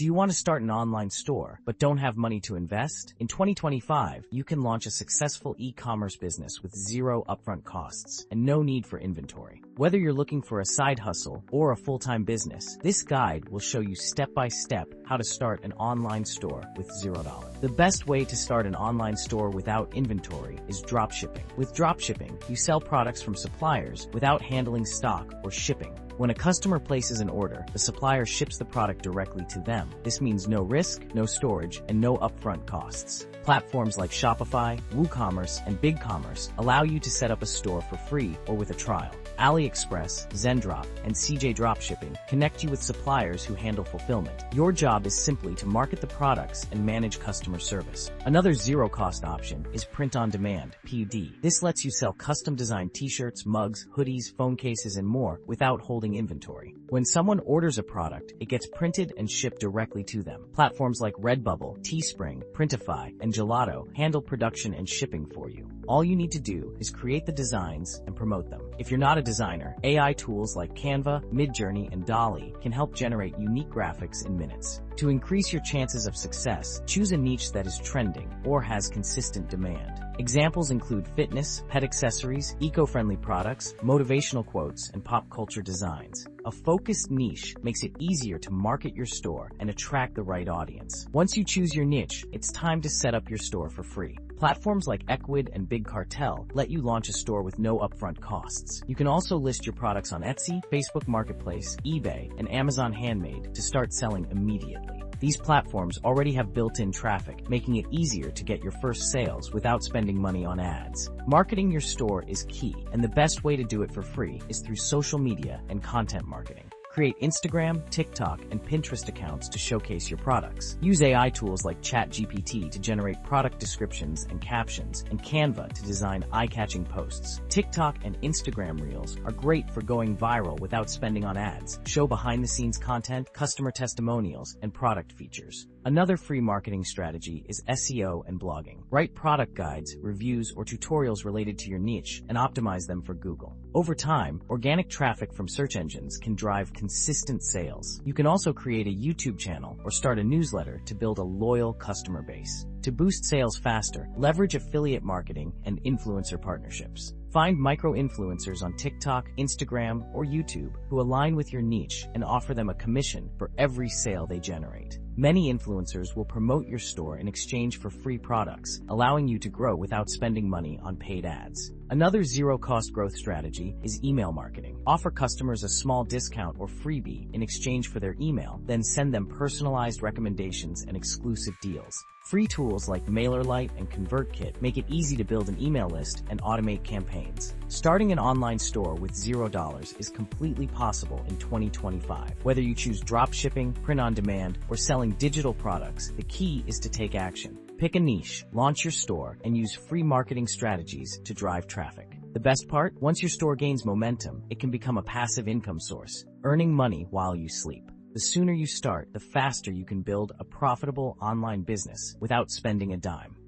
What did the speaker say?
Do you want to start an online store but don't have money to invest? In 2025, you can launch a successful e-commerce business with zero upfront costs and no need for inventory. Whether you're looking for a side hustle or a full-time business, this guide will show you step-by-step how to start an online store with $0. The best way to start an online store without inventory is dropshipping. With dropshipping, you sell products from suppliers without handling stock or shipping. When a customer places an order, the supplier ships the product directly to them. This means no risk, no storage, and no upfront costs. Platforms like Shopify, WooCommerce, and BigCommerce allow you to set up a store for free or with a trial. AliExpress, Zendrop, and CJ Dropshipping connect you with suppliers who handle fulfillment. Your job is simply to market the products and manage customer service. Another zero-cost option is Print on Demand, POD. This lets you sell custom-designed t-shirts, mugs, hoodies, phone cases, and more without holding inventory. When someone orders a product, it gets printed and shipped directly to them. Platforms like Redbubble, Teespring, Printify, and Gelato handle production and shipping for you. All you need to do is create the designs and promote them. If you're not a designer, AI tools like Canva, Midjourney, and DALL-E can help generate unique graphics in minutes. To increase your chances of success, choose a niche that is trending or has consistent demand. Examples include fitness, pet accessories, eco-friendly products, motivational quotes, and pop culture designs. A focused niche makes it easier to market your store and attract the right audience. Once you choose your niche, it's time to set up your store for free. Platforms like Ecwid and Big Cartel let you launch a store with no upfront costs. You can also list your products on Etsy, Facebook Marketplace, eBay, and Amazon Handmade to start selling immediately. These platforms already have built-in traffic, making it easier to get your first sales without spending money on ads. Marketing your store is key, and the best way to do it for free is through social media and content marketing. Create Instagram, TikTok, and Pinterest accounts to showcase your products. Use AI tools like ChatGPT to generate product descriptions and captions, and Canva to design eye-catching posts. TikTok and Instagram Reels are great for going viral without spending on ads. Show behind-the-scenes content, customer testimonials, and product features. Another free marketing strategy is SEO and blogging. Write product guides, reviews, or tutorials related to your niche and optimize them for Google. Over time, organic traffic from search engines can drive consistent sales. You can also create a YouTube channel or start a newsletter to build a loyal customer base. To boost sales faster, leverage affiliate marketing and influencer partnerships. Find micro-influencers on TikTok, Instagram, or YouTube who align with your niche and offer them a commission for every sale they generate. Many influencers will promote your store in exchange for free products, allowing you to grow without spending money on paid ads. Another zero-cost growth strategy is email marketing. Offer customers a small discount or freebie in exchange for their email, then send them personalized recommendations and exclusive deals. Free tools like MailerLite and ConvertKit make it easy to build an email list and automate campaigns. Starting an online store with $0 is completely possible in 2025. Whether you choose dropshipping, print on demand, or selling digital products, the key is to take action. Pick a niche, launch your store, and use free marketing strategies to drive traffic. The best part? Once your store gains momentum, it can become a passive income source, earning money while you sleep. The sooner you start, the faster you can build a profitable online business without spending a dime.